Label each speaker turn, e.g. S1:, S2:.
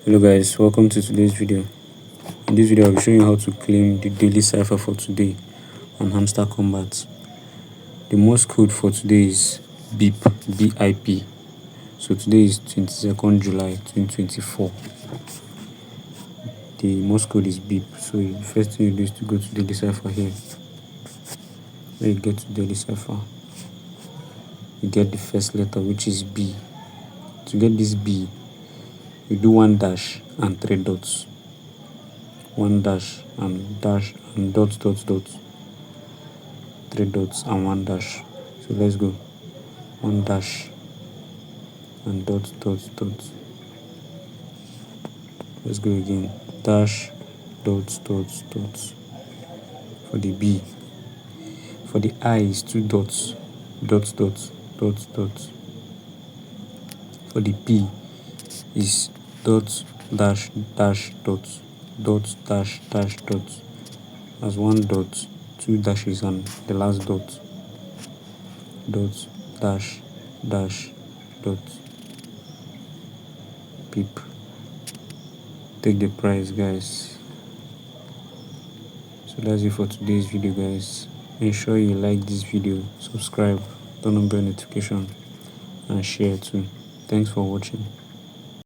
S1: Hello guys, welcome to today's video. In this video I'll be showing you how to claim the daily cipher for today on Hamster Kombat. The Morse code for today is BIP, BIP. So today is 22nd July 2024. The Morse code is BIP. So the first thing you do is to go to daily cipher here. When you get to daily cipher, you get the first letter, which is B. To get this B, you do one dash and three dots. One dash and dot dot dot, three dots and one dash. So let's go. One dash and dot dot dot. Let's go again. Dash dot dot dot. For the B. For the I is two dots. Dot dot dot dot. For the P is dot dash dash dot. Dot dash dash dot. As one dot, two dashes and the last dot. Dot dash dash dot. Peep. Take the prize, guys. So that's it for today's video, guys. Ensure you like this video, subscribe, turn on bell notification and share too. Thanks for watching.